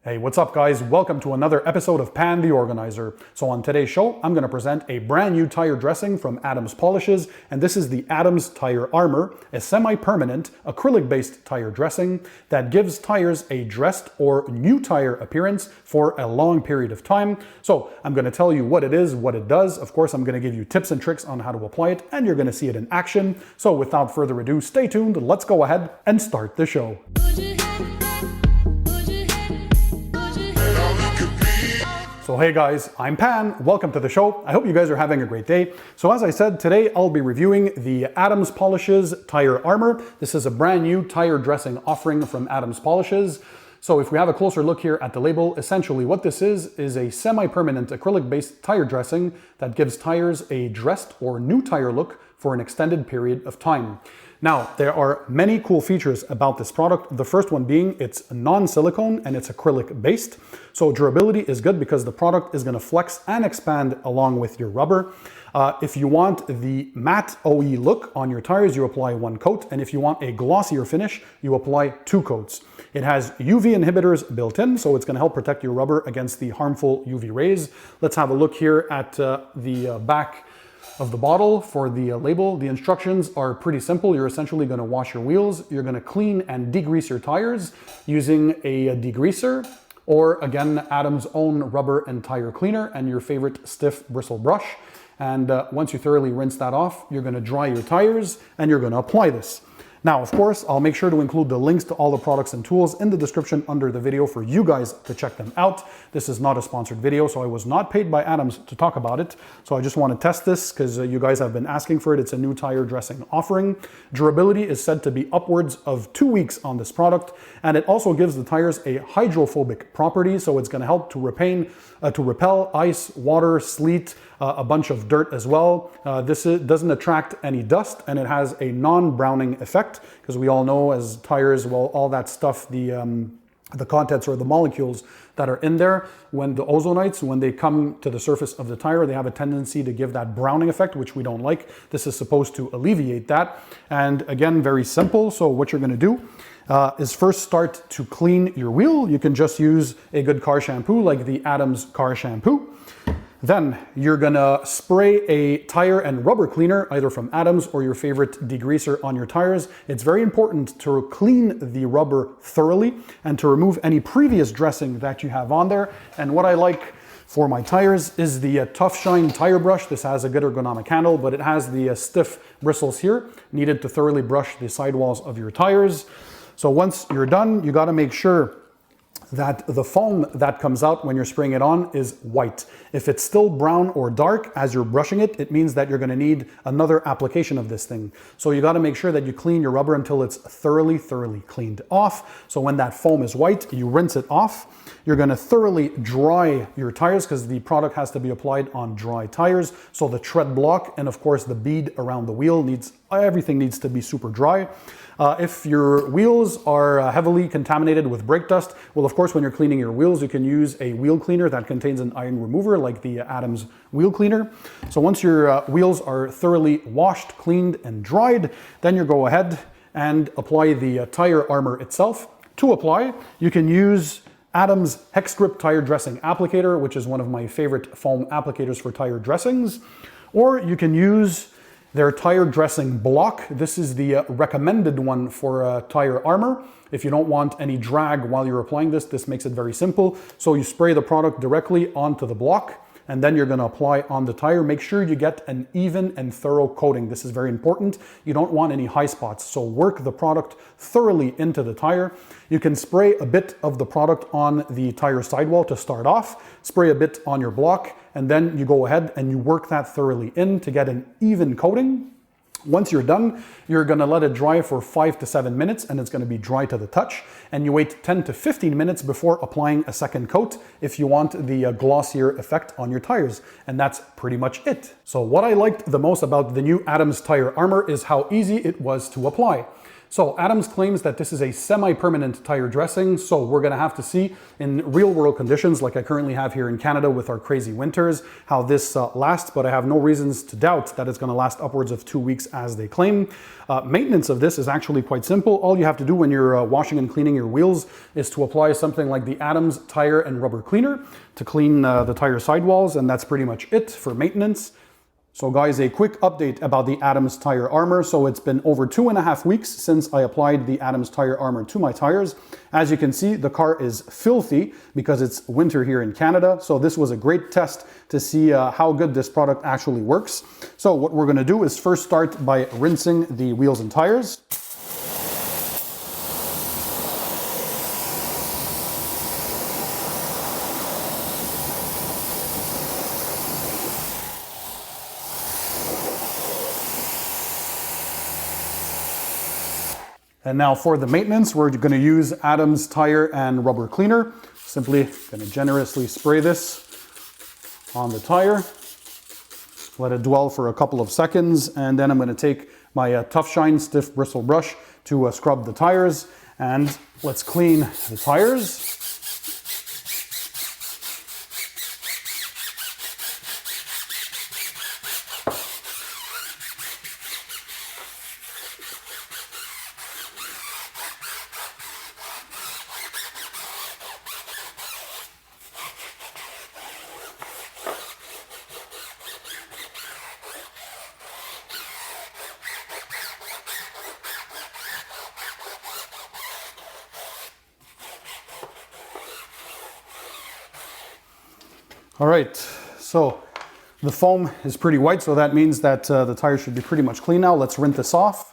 Hey, what's up guys? Welcome to another episode of Pan the Organizer. So on today's show, I'm going to present a brand new tire dressing from Adams Polishes, and this is the Adams Tire Armor, a semi-permanent acrylic-based tire dressing that gives tires a dressed or new tire appearance for a long period of time. So I'm going to tell you what it is, what it does. Of course, I'm going to give you tips and tricks on how to apply it, and you're going to see it in action. So without further ado, stay tuned. Let's go ahead and start the show. So hey guys, I'm Pan, welcome to the show. I hope you guys are having a great day. So as I said, today I'll be reviewing the Adams Polishes Tire Armor. This is a brand new tire dressing offering from Adams Polishes. So if we have a closer look here at the label, essentially what this is a semi-permanent acrylic-based tire dressing that gives tires a dressed or new tire look for an extended period of time. Now, there are many cool features about this product. The first one being it's non-silicone and it's acrylic based. So durability is good because the product is going to flex and expand along with your rubber. If you want the matte OE look on your tires, you apply one coat. And if you want a glossier finish, you apply two coats. It has UV inhibitors built in, so it's going to help protect your rubber against the harmful UV rays. Let's have a look here at the back of the bottle for the label. The instructions are pretty simple. You're essentially going to wash your wheels. You're going to clean and degrease your tires using a degreaser, or again, Adam's own rubber and tire cleaner and your favorite stiff bristle brush. And once you thoroughly rinse that off, you're going to dry your tires and you're going to apply this. Now, of course, I'll make sure to include the links to all the products and tools in the description under the video for you guys to check them out. This is not a sponsored video, so I was not paid by Adams to talk about it. So I just want to test this because you guys have been asking for it. It's a new tire dressing offering. Durability is said to be upwards of 2 weeks on this product, and it also gives the tires a hydrophobic property, so it's going to help to repel ice, water, sleet, a bunch of dirt as well. This doesn't attract any dust, and it has a non-browning effect, because we all know as tires, well, all that stuff, the contents or the molecules that are in there, when the ozonites, when they come to the surface of the tire, they have a tendency to give that browning effect, which we don't like. This is supposed to alleviate that. And again, very simple. So what you're going to do is first start to clean your wheel. You can just use a good car shampoo like the Adams car shampoo. Then you're gonna spray a tire and rubber cleaner, either from Adams or your favorite degreaser on your tires. It's very important to clean the rubber thoroughly and to remove any previous dressing that you have on there. And what I like for my tires is the Tough Shine tire brush. This has a good ergonomic handle, but it has the stiff bristles here, needed to thoroughly brush the sidewalls of your tires. So once you're done, you gotta make sure that the foam that comes out when you're spraying it on is white. If it's still brown or dark as you're brushing it, it means that you're going to need another application of this thing. So you got to make sure that you clean your rubber until it's thoroughly cleaned off. So when that foam is white, you rinse it off. You're going to thoroughly dry your tires because the product has to be applied on dry tires. So the tread block and of course the bead around the wheel everything needs to be super dry. If your wheels are heavily contaminated with brake dust, well, of course, when you're cleaning your wheels, you can use a wheel cleaner that contains an iron remover like the Adams wheel cleaner. So once your wheels are thoroughly washed, cleaned, and dried, then you go ahead and apply the tire armor itself. To apply, you can use Adams Hex Grip Tire Dressing Applicator, which is one of my favorite foam applicators for tire dressings, or you can use their tire dressing block. This is the recommended one for tire armor. If you don't want any drag while you're applying this, this makes it very simple. So you spray the product directly onto the block, and then you're going to apply on the tire. Make sure you get an even and thorough coating. This is very important. You don't want any high spots. So work the product thoroughly into the tire. You can spray a bit of the product on the tire sidewall to start off, spray a bit on your block, and then you go ahead and you work that thoroughly in to get an even coating. Once you're done, you're going to let it dry for 5 to 7 minutes, and it's going to be dry to the touch. And you wait 10 to 15 minutes before applying a second coat if you want the glossier effect on your tires. And that's pretty much it. So what I liked the most about the new Adams Tire Armor is how easy it was to apply. So Adams claims that this is a semi-permanent tire dressing, so we're gonna have to see in real world conditions like I currently have here in Canada with our crazy winters, how this lasts, but I have no reasons to doubt that it's gonna last upwards of 2 weeks as they claim. Maintenance of this is actually quite simple. All you have to do when you're washing and cleaning your wheels is to apply something like the Adams Tire and Rubber Cleaner to clean the tire sidewalls, and that's pretty much it for maintenance. So guys, a quick update about the Adams Tire Armor. So it's been over 2.5 weeks since I applied the Adams Tire Armor to my tires. As you can see, the car is filthy because it's winter here in Canada. So this was a great test to see how good this product actually works. So what we're gonna do is first start by rinsing the wheels and tires. And now for the maintenance, we're going to use Adams Tire and Rubber Cleaner. Simply going to generously spray this on the tire. Let it dwell for a couple of seconds, and then I'm going to take my Tough Shine stiff bristle brush to scrub the tires, and let's clean the tires. All right, so the foam is pretty white, so that means that the tire should be pretty much clean now. Let's rinse this off.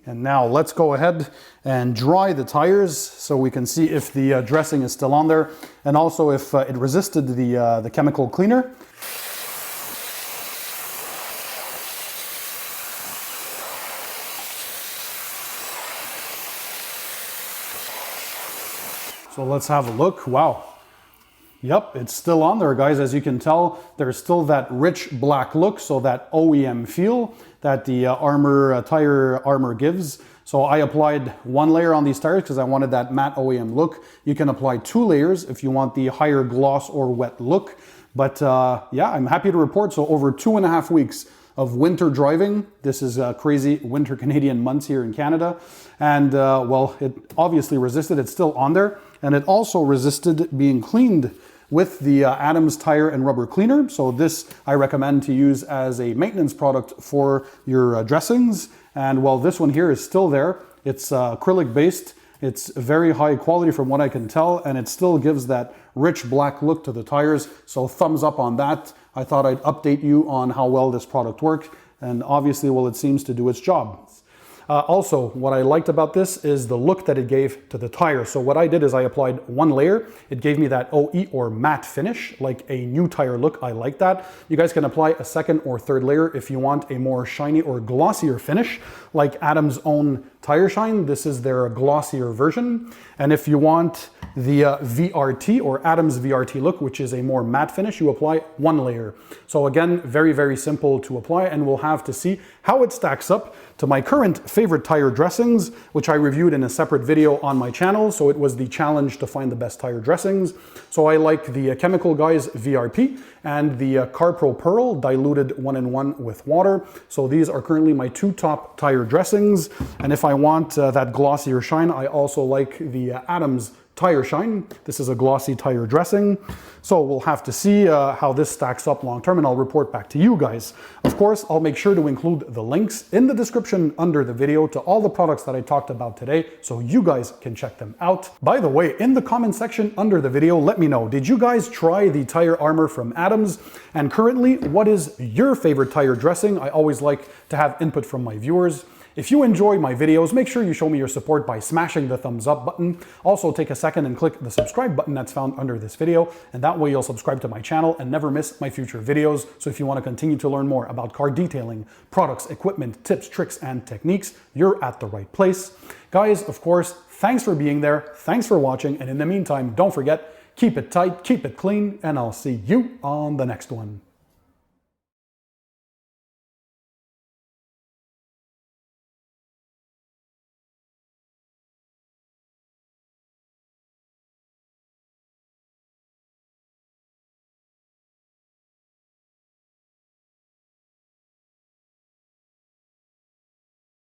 And now let's go ahead and dry the tires so we can see if the dressing is still on there, and also if it resisted the chemical cleaner. So let's have a look. Wow. Yep, it's still on there, guys. As you can tell, there's still that rich black look, so that OEM feel that the tire armor gives. So I applied 1 layer on these tires because I wanted that matte OEM look. You can apply 2 layers if you want the higher gloss or wet look. But yeah, I'm happy to report, so over 2.5 weeks of winter driving. This is crazy winter Canadian months here in Canada. And well, it obviously resisted. It's still on there. And it also resisted being cleaned with the Adams Tire and Rubber Cleaner. So this I recommend to use as a maintenance product for your dressings. And while this one here is still there, it's acrylic based. It's very high quality from what I can tell, and it still gives that rich black look to the tires. So thumbs up on that. I thought I'd update you on how well this product worked, and obviously, well, it seems to do its job. Also, what I liked about this is the look that it gave to the tire. So what I did is I applied 1 layer. It gave me that OE or matte finish, like a new tire look. I like that. You guys can apply a 2nd or 3rd layer if you want a more shiny or glossier finish, like Adam's own Tire Shine. This is their glossier version. And if you want the VRT or Adams VRT look, which is a more matte finish, you apply 1 layer. So again, very, very simple to apply, and we'll have to see how it stacks up to my current favorite tire dressings, which I reviewed in a separate video on my channel. So it was the challenge to find the best tire dressings. So I like the Chemical Guys VRP and the CarPro Pearl diluted 1-in-1 with water. So these are currently my 2 top tire dressings. And if I want that glossier shine, I also like the Adams Tire Shine. This is a glossy tire dressing. So we'll have to see how this stacks up long term, and I'll report back to you guys. Of course, I'll make sure to include the links in the description under the video to all the products that I talked about today, so you guys can check them out. By the way, in the comment section under the video, let me know, did you guys try the tire armor from Adams? And currently, what is your favorite tire dressing? I always like to have input from my viewers. If you enjoy my videos, make sure you show me your support by smashing the thumbs up button. Also, take a second and click the subscribe button that's found under this video, and that way you'll subscribe to my channel and never miss my future videos. So if you want to continue to learn more about car detailing, products, equipment, tips, tricks, and techniques, you're at the right place. Guys, of course, thanks for being there, thanks for watching, and in the meantime, don't forget, keep it tight, keep it clean, and I'll see you on the next one.